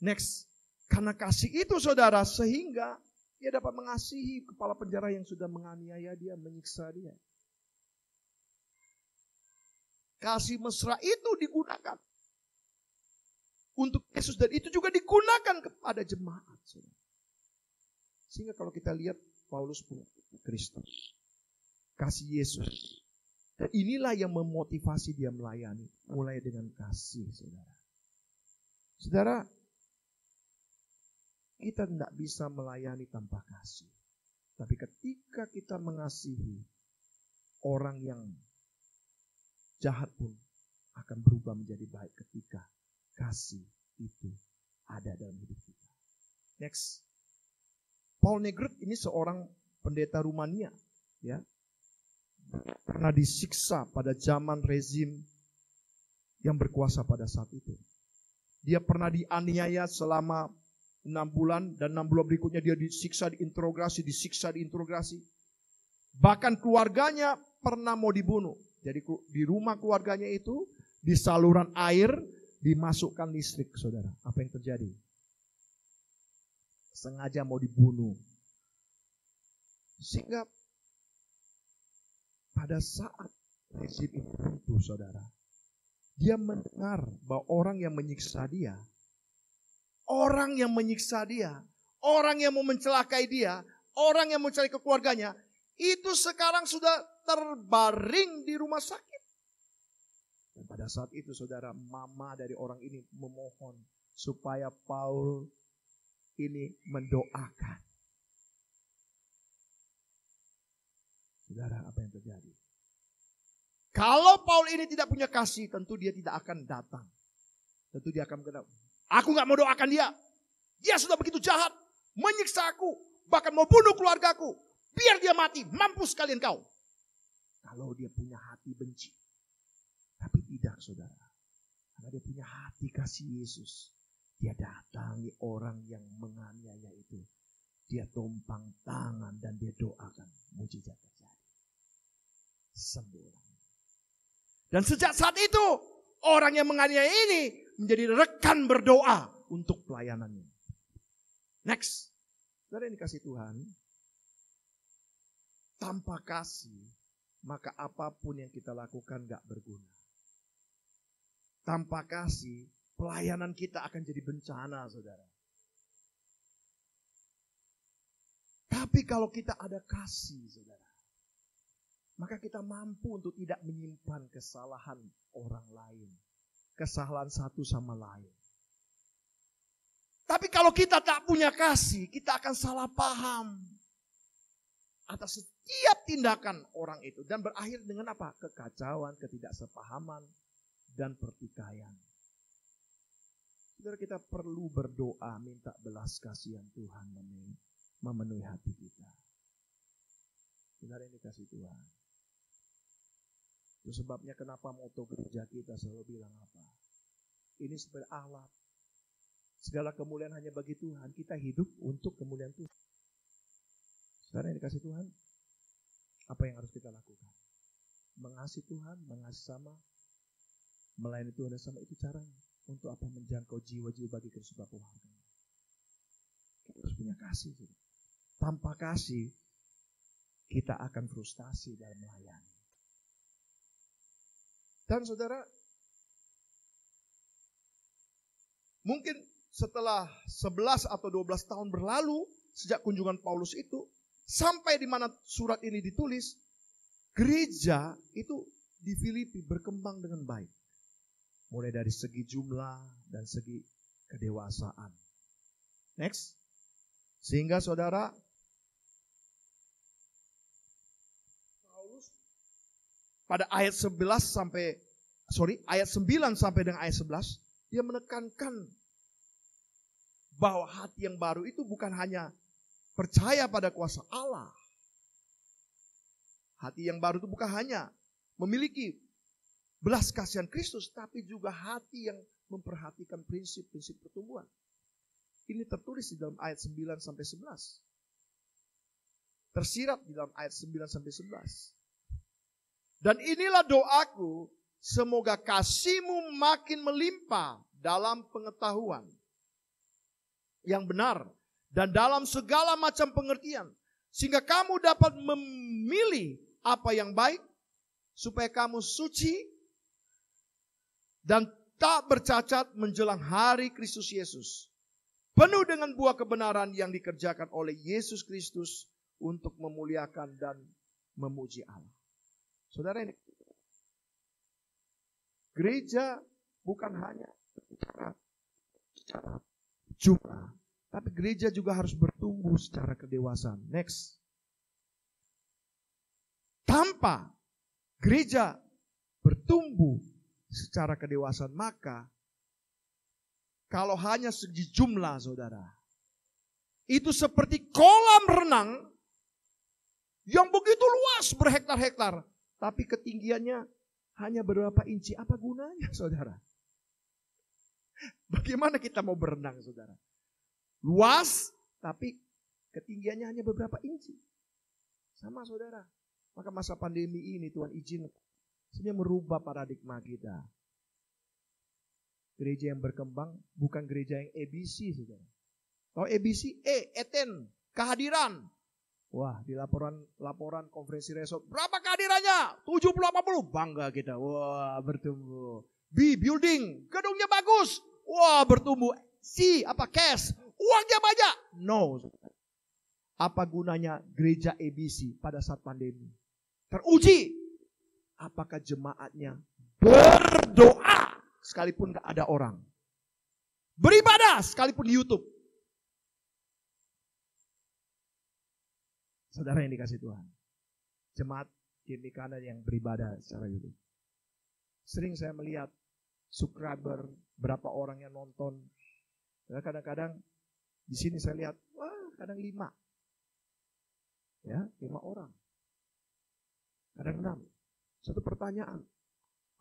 Next. Karena kasih itu saudara, sehingga dia dapat mengasihi kepala penjara yang sudah menganiaya dia, menyiksa dia. Kasih mesra itu digunakan untuk Yesus dan itu juga digunakan kepada jemaat. Saudara. Sehingga kalau kita lihat Paulus punya Kristus, kasih Yesus. Dan inilah yang memotivasi dia melayani, mulai dengan kasih, saudara. Saudara, kita tidak bisa melayani tanpa kasih. Tapi ketika kita mengasihi, orang yang jahat pun akan berubah menjadi baik ketika kasih itu ada dalam hidup kita. Next. Paul Negrut ini seorang pendeta Rumania. Ya, pernah disiksa pada zaman rezim yang berkuasa pada saat itu. Dia pernah dianiaya selama 6 bulan dan 6 bulan berikutnya dia disiksa, diinterogasi. Bahkan keluarganya pernah mau dibunuh. Jadi di rumah keluarganya itu di saluran air dimasukkan listrik, saudara. Apa yang terjadi? Sengaja mau dibunuh. Sehingga pada saat rezim itu runtuh, saudara, dia mendengar bahwa orang yang menyiksa dia, orang yang mau mencelakai dia, orang yang mencelakai keluarganya, itu sekarang sudah terbaring di rumah sakit. Dan pada saat itu saudara, mama dari orang ini memohon supaya Paul ini mendoakan. Saudara, apa yang terjadi? Kalau Paul ini tidak punya kasih, tentu dia tidak akan datang. Tentu dia akan berkata, aku gak mau doakan dia. Dia sudah begitu jahat, menyiksa aku, bahkan mau bunuh keluargaku. Biar dia mati, mampus kalian kau. Kalau dia punya hati benci. Tapi tidak, saudara. Karena dia punya hati kasih Yesus. Dia datangi orang yang menganiaya itu. Dia tumpang tangan dan dia doakan. Mujizat terjadi. Sembuh. Dan sejak saat itu, orang yang menganiaya ini menjadi rekan berdoa untuk pelayanannya. Next. Saudara yang dikasih Tuhan, tanpa kasih, maka apapun yang kita lakukan gak berguna. Tanpa kasih, pelayanan kita akan jadi bencana, saudara. Tapi kalau kita ada kasih, saudara, maka kita mampu untuk tidak menyimpan kesalahan orang lain. Kesalahan satu sama lain. Tapi kalau kita tak punya kasih, kita akan salah paham atas setiap tindakan orang itu. Dan berakhir dengan apa? Kekacauan, ketidaksepahaman, dan pertikaian. Saudara, kita perlu berdoa, minta belas kasihan Tuhan memenuhi hati kita. Saudara yang dikasih Tuhan. Itu sebabnya kenapa moto gereja kita selalu bilang apa? Ini sebagai alat. Segala kemuliaan hanya bagi Tuhan. Kita hidup untuk kemuliaan Tuhan. Saudara yang dikasih Tuhan, apa yang harus kita lakukan? Mengasihi Tuhan, mengasihi sama, melayani Tuhan dan sama, itu caranya. Untuk apa? Menjangkau jiwa-jiwa bagi Kristus Bapa keluarga. Kita harus punya kasih. Tanpa kasih, kita akan frustasi dalam melayani. Dan saudara, mungkin setelah 11 atau 12 tahun berlalu, sejak kunjungan Paulus itu, sampai di mana surat ini ditulis, gereja itu di Filipi berkembang dengan baik. Mulai dari segi jumlah dan segi kedewasaan. Next. Sehingga saudara, Paulus pada ayat 9 sampai dengan ayat 11, dia menekankan bahwa hati yang baru itu bukan hanya percaya pada kuasa Allah. Hati yang baru itu bukan hanya memiliki belas kasihan Kristus, tapi juga hati yang memperhatikan prinsip-prinsip pertumbuhan. Ini tertulis di dalam ayat 9 sampai 11. Tersirat di dalam ayat 9 sampai 11. Dan inilah doaku, semoga kasihmu makin melimpah dalam pengetahuan yang benar dan dalam segala macam pengertian, sehingga kamu dapat memilih apa yang baik, supaya kamu suci dan tak bercacat menjelang hari Kristus Yesus, penuh dengan buah kebenaran yang dikerjakan oleh Yesus Kristus untuk memuliakan dan memuji Allah. Saudara, ini gereja bukan hanya secara jumlah, tapi gereja juga harus bertumbuh secara kedewasaan. Next. Tanpa gereja bertumbuh secara kedewasaan, maka kalau hanya segi jumlah, saudara, itu seperti kolam renang yang begitu luas berhektar-hektar, tapi ketinggiannya hanya beberapa inci. Apa gunanya, saudara? Bagaimana kita mau berenang, saudara? Luas, tapi ketinggiannya hanya beberapa inci. Sama, saudara. Maka masa pandemi ini Tuhan izin sebenarnya merubah paradigma kita. Gereja yang berkembang bukan gereja yang ABC, saudara. Tahu ABC? Attend, kehadiran. Wah, di laporan konferensi resort, berapa kehadirannya? 70-80, bangga kita. Wah, bertumbuh. B, building, gedungnya bagus. Wah, bertumbuh. C, cash, uangnya banyak. No. Apa gunanya gereja ABC pada saat pandemi? Teruji. Apakah jemaatnya berdoa sekalipun gak ada orang? Beribadah sekalipun di YouTube. Saudara yang dikasih Tuhan, jemaat kiri kanan yang beribadah secara YouTube. Sering saya melihat subscriber, berapa orang yang nonton. Kadang-kadang di sini saya lihat, wah, kadang 5. Ya, 5 orang. Kadang 6. Satu pertanyaan,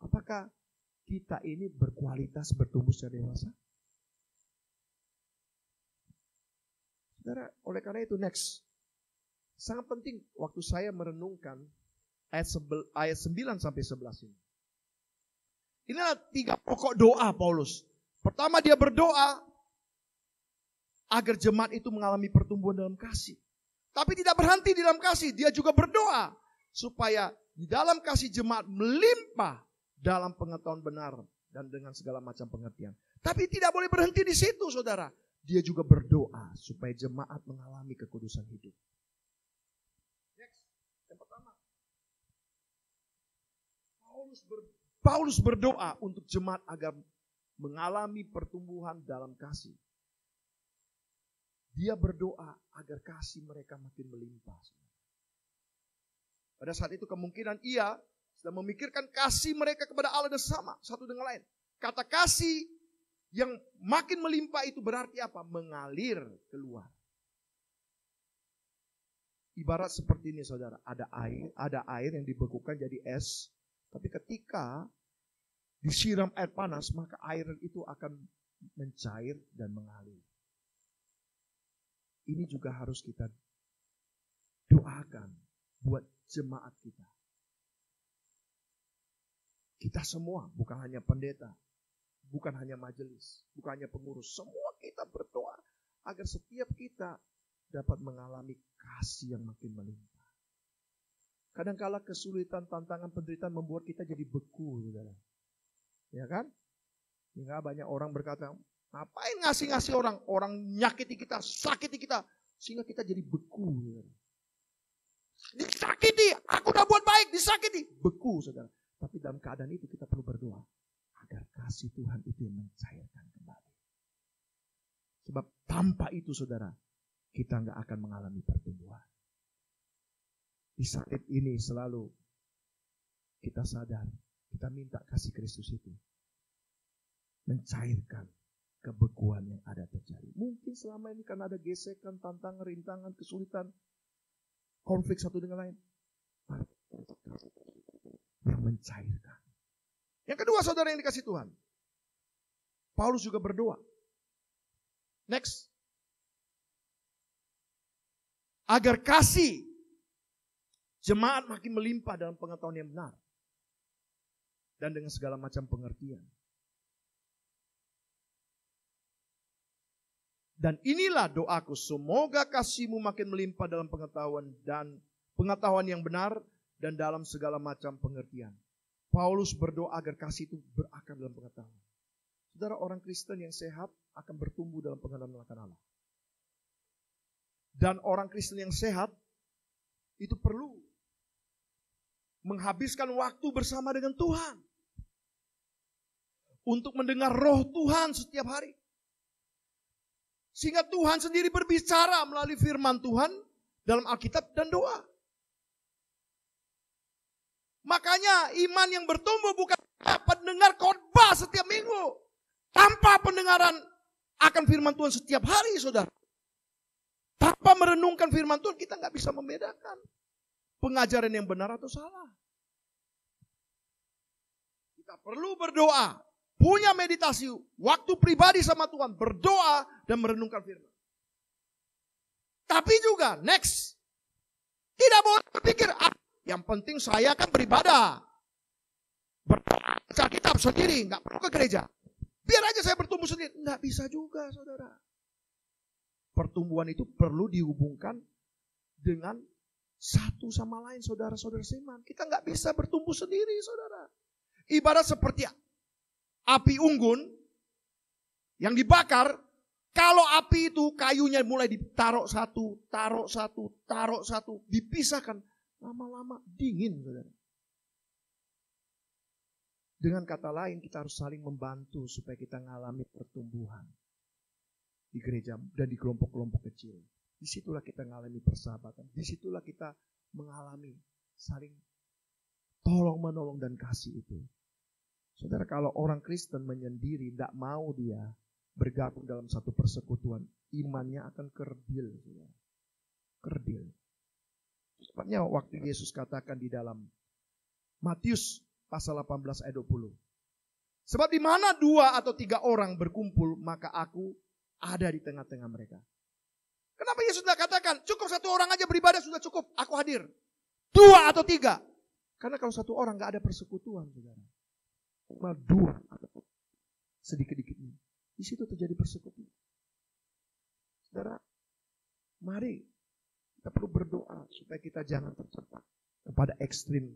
apakah kita ini berkualitas bertumbuh secara dewasa? Saudara, oleh karena itu next. Sangat penting waktu saya merenungkan ayat 9 sampai 11 ini. Inilah 3 pokok doa Paulus. Pertama, dia berdoa agar jemaat itu mengalami pertumbuhan dalam kasih. Tapi tidak berhenti di dalam kasih, dia juga berdoa supaya di dalam kasih jemaat melimpah dalam pengetahuan benar dan dengan segala macam pengertian. Tapi tidak boleh berhenti di situ, saudara. Dia juga berdoa supaya jemaat mengalami kekudusan hidup. Yang pertama, Paulus berdoa untuk jemaat agar mengalami pertumbuhan dalam kasih. Dia berdoa agar kasih mereka makin melimpah. Pada saat itu kemungkinan ia sedang memikirkan kasih mereka kepada Allah dan sama satu dengan lain. Kata kasih yang makin melimpah itu berarti apa? Mengalir keluar. Ibarat seperti ini, saudara, ada air yang dibekukan jadi es, tapi ketika disiram air panas, maka air itu akan mencair dan mengalir. Ini juga harus kita doakan buat jemaat kita. Kita semua, bukan hanya pendeta, bukan hanya majelis, bukan hanya pengurus, semua kita berdoa agar setiap kita dapat mengalami kasih yang makin melimpah. Kadangkala kesulitan, tantangan, penderitaan membuat kita jadi beku, saudara. Ya kan? Hingga banyak orang berkata, ngapain ngasih orang nyakiti kita, sakiti kita, sehingga kita jadi beku, saudara. Disakiti, aku udah buat baik, disakiti, beku, saudara. Tapi dalam keadaan itu kita perlu berdoa agar kasih Tuhan itu yang mencairkan kembali. Sebab tanpa itu, saudara, kita nggak akan mengalami pertumbuhan. Di saat ini selalu kita sadar, kita minta kasih Kristus itu mencairkan kebekuan yang ada terjadi. Mungkin selama ini karena ada gesekan, tantangan, rintangan, kesulitan, konflik satu dengan lain. Yang mencairkan. Yang kedua, saudara yang dikasih Tuhan, Paulus juga berdoa. Next. Agar kasih jemaat makin melimpah dalam pengetahuan yang benar. Dan dengan segala macam pengertian. Dan inilah doaku, semoga kasihmu makin melimpah dalam pengetahuan yang benar dan dalam segala macam pengertian. Paulus berdoa agar kasih itu berakar dalam pengetahuan. Saudara, orang Kristen yang sehat akan bertumbuh dalam pengetahuan akan Allah. Dan orang Kristen yang sehat itu perlu menghabiskan waktu bersama dengan Tuhan. Untuk mendengar roh Tuhan setiap hari. Sehingga Tuhan sendiri berbicara melalui firman Tuhan dalam Alkitab dan doa. Makanya iman yang bertumbuh bukan pendengar khotbah setiap minggu. Tanpa pendengaran akan firman Tuhan setiap hari, saudara. Tanpa merenungkan firman Tuhan, kita nggak bisa membedakan pengajaran yang benar atau salah. Kita perlu berdoa, punya meditasi, waktu pribadi sama Tuhan, berdoa dan merenungkan firman. Tapi juga, next, tidak boleh berpikir, yang penting saya kan beribadah. Baca kitab sendiri, nggak perlu ke gereja. Biar aja saya bertumbuh sendiri. Nggak bisa juga, saudara. Pertumbuhan itu perlu dihubungkan dengan satu sama lain, saudara-saudara seiman. Kita nggak bisa bertumbuh sendiri, saudara. Ibarat seperti api unggun yang dibakar. Kalau api itu kayunya mulai ditaruh satu, dipisahkan. Lama-lama dingin, saudara. Dengan kata lain, kita harus saling membantu supaya kita mengalami pertumbuhan di gereja dan di kelompok-kelompok kecil. Disitulah kita mengalami persahabatan. Disitulah kita mengalami saling tolong-menolong dan kasih itu. Saudara, kalau orang Kristen menyendiri, tidak mau dia bergabung dalam satu persekutuan, imannya akan kerdil. Kerdil. Sebabnya waktu Yesus katakan di dalam Matius pasal 18 ayat 20. Sebab di mana 2 atau 3 orang berkumpul, maka aku ada di tengah-tengah mereka. Kenapa Yesus tidak katakan, cukup 1 orang aja beribadah sudah cukup, aku hadir. 2 atau 3. Karena kalau 1 orang gak ada persekutuan, saudara. Cuma 2 atau sedikit-dikitnya. Di situ terjadi persekutuan. Saudara, mari kita perlu berdoa supaya kita jangan terjebak kepada ekstrim.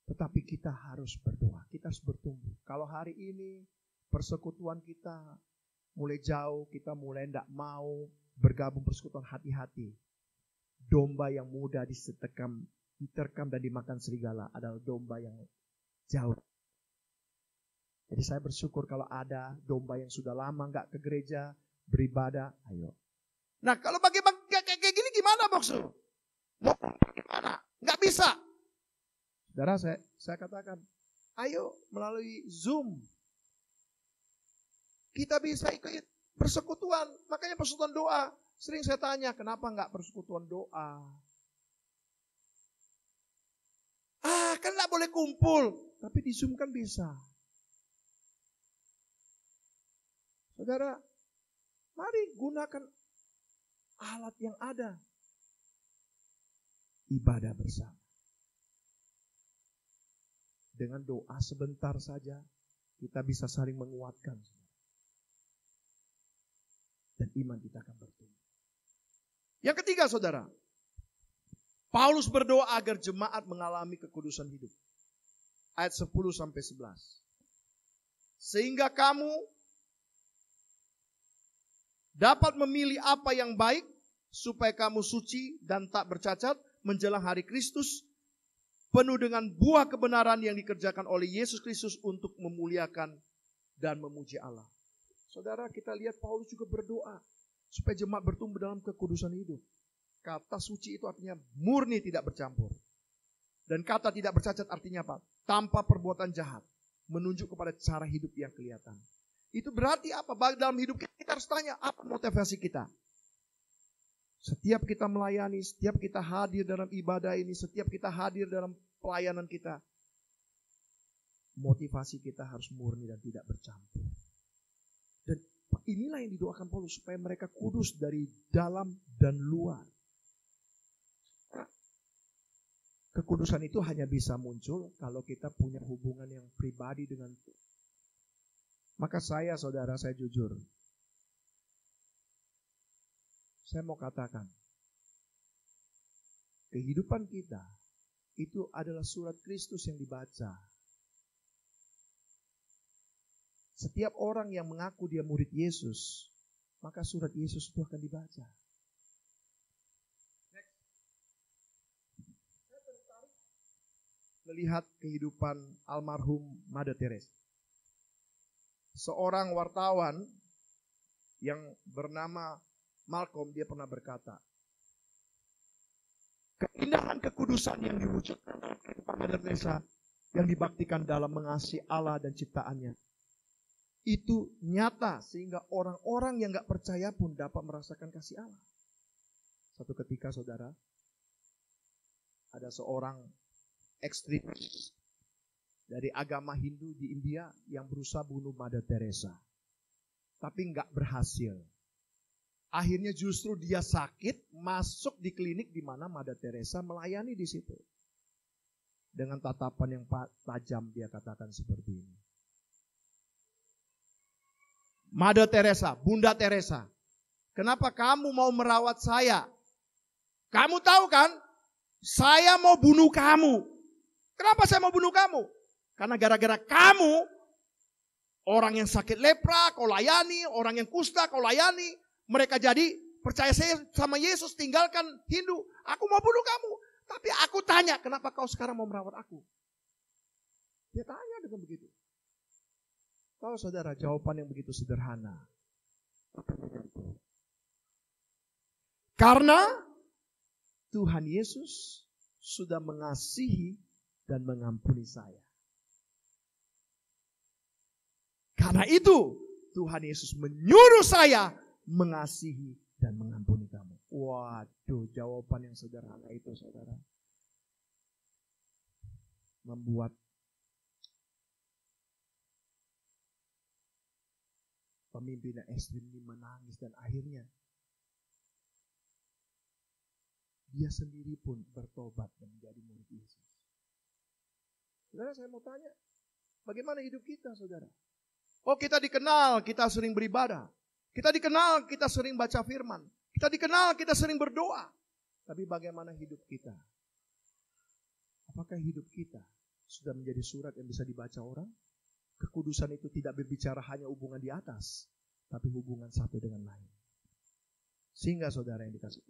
Tetapi kita harus berdoa, kita harus bertumbuh. Kalau hari ini persekutuan kita mulai jauh, kita mulai tidak mau bergabung persekutuan, hati-hati. Domba yang mudah diterkam dan dimakan serigala adalah domba yang jauh. Jadi saya bersyukur kalau ada domba yang sudah lama nggak ke gereja, beribadah, ayo. Nah kalau kayak gini gimana boksu? Mau gimana? Nggak bisa. Saudara, saya katakan, ayo melalui Zoom. Kita bisa ikut persekutuan. Makanya persekutuan doa. Sering saya tanya, kenapa enggak persekutuan doa? Kan enggak boleh kumpul. Tapi di Zoom kan bisa. Saudara, mari gunakan alat yang ada. Ibadah bersama. Dengan doa sebentar saja, kita bisa saling menguatkan. Dan iman kita akan bertumbuh. Yang ketiga, saudara. Paulus berdoa agar jemaat mengalami kekudusan hidup. Ayat 10-11. Sehingga kamu dapat memilih apa yang baik, supaya kamu suci dan tak bercacat menjelang hari Kristus, penuh dengan buah kebenaran yang dikerjakan oleh Yesus Kristus untuk memuliakan dan memuji Allah. Saudara, kita lihat Paulus juga berdoa supaya jemaat bertumbuh dalam kekudusan hidup. Kata suci itu artinya murni, tidak bercampur. Dan kata tidak bercacat artinya apa? Tanpa perbuatan jahat. menunjuk kepada cara hidup yang kelihatan. Itu berarti apa? Dalam hidup kita harus tanya, apa motivasi kita? Setiap kita melayani, setiap kita hadir dalam ibadah ini, setiap kita hadir dalam pelayanan kita, motivasi kita harus murni dan tidak bercampur. Dan inilah yang didoakan Paulus, supaya mereka kudus dari dalam dan luar. Kekudusan itu hanya bisa muncul kalau kita punya hubungan yang pribadi dengan Tuhan. Maka saudara, saya jujur. Saya mau katakan, kehidupan kita itu adalah surat Kristus yang dibaca. Setiap orang yang mengaku dia murid Yesus, maka surat Yesus itu akan dibaca. Saya tertarik melihat kehidupan almarhum Mother Teresa. Seorang wartawan yang bernama Malcolm, dia pernah berkata, keindahan kekudusan yang diwujudkan dalam kehidupan Mother Teresa yang dibaktikan dalam mengasihi Allah dan ciptaannya, itu nyata sehingga orang-orang yang gak percaya pun dapat merasakan kasih Allah. Satu ketika saudara, ada seorang ekstremis dari agama Hindu di India yang berusaha bunuh Mother Teresa. Tapi gak berhasil. Akhirnya justru dia sakit, masuk di klinik di mana Mother Teresa melayani di situ. Dengan tatapan yang tajam dia katakan seperti ini. Mother Teresa, Bunda Teresa, kenapa kamu mau merawat saya? Kamu tahu kan, saya mau bunuh kamu. Kenapa saya mau bunuh kamu? Karena gara-gara kamu, orang yang sakit lepra kau layani, orang yang kusta kau layani, mereka jadi percaya saya sama Yesus, tinggalkan Hindu. Aku mau bunuh kamu. Tapi aku tanya, kenapa kau sekarang mau merawat aku? Dia tanya dengan begitu. Tahu saudara, jawaban yang begitu sederhana. Karena Tuhan Yesus sudah mengasihi dan mengampuni saya. Karena itu Tuhan Yesus menyuruh saya mengasihi dan mengampuni kamu. Waduh, jawaban yang sederhana itu saudara membuat pemimpin ekstrim ini menangis dan akhirnya dia sendiri pun bertobat dan menjadi murid Yesus. Saudara, saya mau tanya, bagaimana hidup kita saudara? Oh, kita dikenal, kita sering beribadah. Kita dikenal, kita sering baca firman. Kita dikenal, kita sering berdoa. Tapi bagaimana hidup kita? Apakah hidup kita sudah menjadi surat yang bisa dibaca orang? Kekudusan itu tidak berbicara hanya hubungan di atas, tapi hubungan satu dengan lain. Sehingga saudara yang dikasih.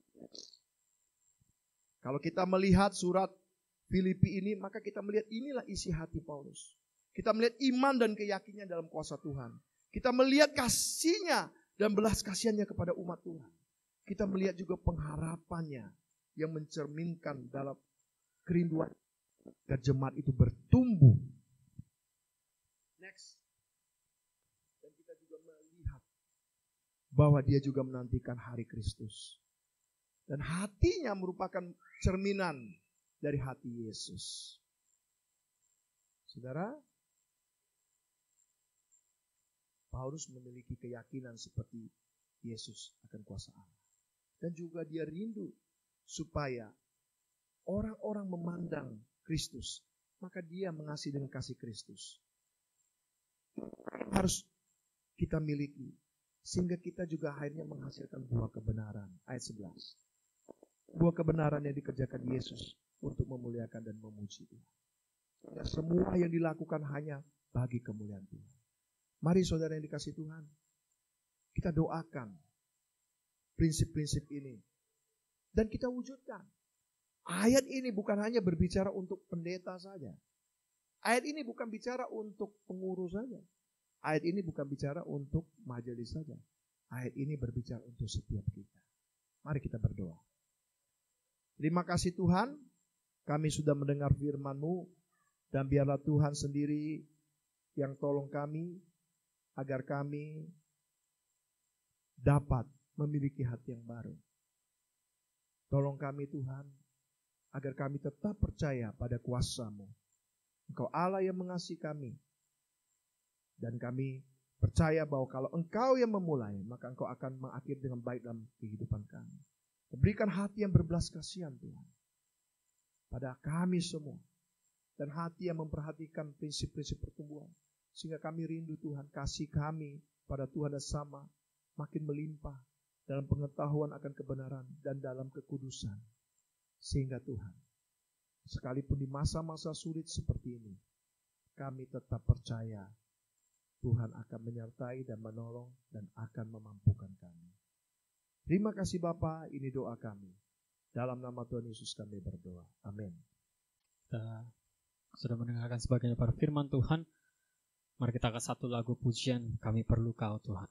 Kalau kita melihat surat Filipi ini, maka kita melihat inilah isi hati Paulus. Kita melihat iman dan keyakinan dalam kuasa Tuhan. Kita melihat kasihnya dan belas kasihannya kepada umat Tuhan. Kita melihat juga pengharapannya yang mencerminkan dalam kerinduan agar jemaat itu bertumbuh. Next. Dan kita juga melihat bahwa dia juga menantikan hari Kristus. Dan hatinya merupakan cerminan dari hati Yesus. Saudara, Paulus memiliki keyakinan seperti Yesus akan kuasa Allah. Dan juga dia rindu supaya orang-orang memandang Kristus. Maka dia mengasihi dengan kasih Kristus. Harus kita miliki. Sehingga kita juga akhirnya menghasilkan buah kebenaran. Ayat 11. Buah kebenaran yang dikerjakan Yesus untuk memuliakan dan memuji Tuhan. Dan semua yang dilakukan hanya bagi kemuliaan Tuhan. Mari saudara yang dikasih Tuhan, kita doakan prinsip-prinsip ini. Dan kita wujudkan. Ayat ini bukan hanya berbicara untuk pendeta saja. Ayat ini bukan bicara untuk pengurus saja. Ayat ini bukan bicara untuk majelis saja. Ayat ini berbicara untuk setiap kita. Mari kita berdoa. Terima kasih Tuhan, kami sudah mendengar firman-Mu. Dan biarlah Tuhan sendiri yang tolong kami agar kami dapat memiliki hati yang baru. Tolong kami Tuhan, agar kami tetap percaya pada kuasa-Mu. Engkau Allah yang mengasihi kami. Dan kami percaya bahwa kalau Engkau yang memulai, maka Engkau akan mengakhiri dengan baik dalam kehidupan kami. Berikan hati yang berbelas kasihan Tuhan pada kami semua. Dan hati yang memperhatikan prinsip-prinsip pertumbuhan. Sehingga kami rindu Tuhan, kasih kami pada Tuhan dan sama makin melimpah dalam pengetahuan akan kebenaran dan dalam kekudusan. Sehingga Tuhan, sekalipun di masa-masa sulit seperti ini, kami tetap percaya Tuhan akan menyertai dan menolong dan akan memampukan kami. Terima kasih Bapa, ini doa kami. Dalam nama Tuhan Yesus kami berdoa. Amin. Kita sudah mendengarkan sebagian dari firman Tuhan. Mari kita akan satu lagu pujian, Kami Perlu Kau Tuhan.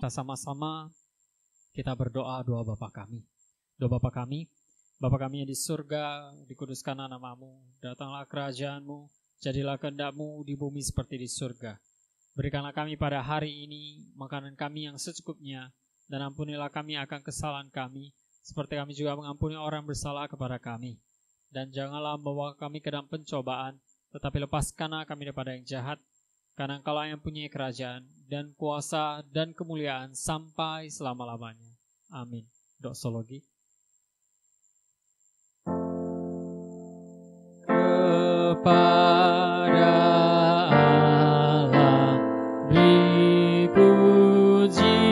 Kita sama-sama kita berdoa doa Bapa kami. Doa Bapa kami yang di surga, dikuduskanlah namamu, datanglah kerajaanmu, jadilah kehendakmu di bumi seperti di surga. Berikanlah kami pada hari ini makanan kami yang secukupnya, dan ampunilah kami akan kesalahan kami, seperti kami juga mengampuni orang bersalah kepada kami. Dan janganlah membawa kami ke dalam pencobaan, tetapi lepaskanlah kami daripada yang jahat, karena Engkaulah yang punya kerajaan, dan kuasa, dan kemuliaan sampai selama-lamanya. Amin. Doksologi. Kepada Allah beri puji,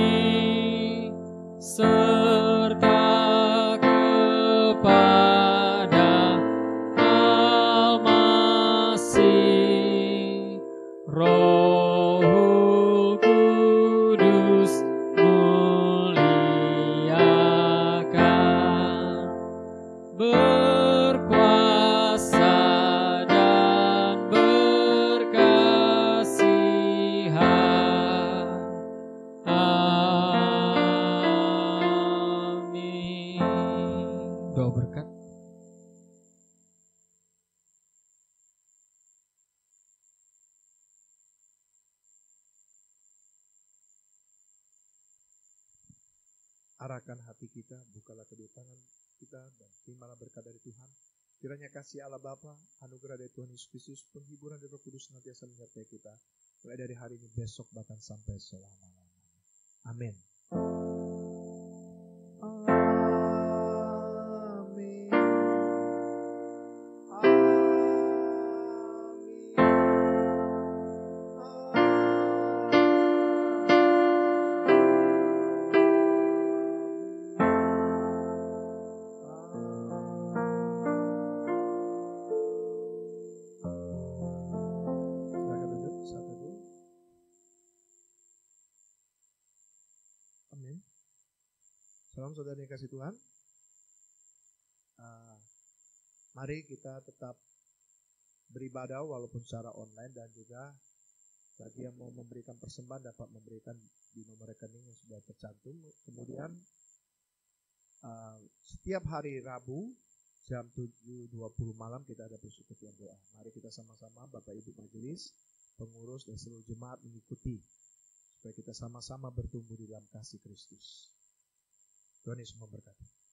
serta kepada Al-Masih, Rohul Kudus muliakan, berkuasa dan berkasihan. Amin. Doa berkat. Arahkan hati kita, bukalah kedua tangan kita, dan terimalah berkat dari Tuhan. Kiranya kasih Allah Bapa, anugerah dari Tuhan Yesus Kristus, penghiburan dari Roh Kudus senantiasa menyertai kita, mulai dari hari ini, besok, bahkan sampai selama-lamanya. Amin. Salam saudara yang kasih Tuhan. Mari kita tetap beribadah walaupun secara online, dan juga bagi yang mau memberikan persembahan dapat memberikan di nomor rekening yang sudah tercantum. Kemudian setiap hari Rabu jam 7.20 malam kita ada persekutuan doa. Mari kita sama-sama, Bapak Ibu Majelis, pengurus dan seluruh jemaat mengikuti, supaya kita sama-sama bertumbuh di dalam kasih Kristus. Tuhan Yesus memberkati.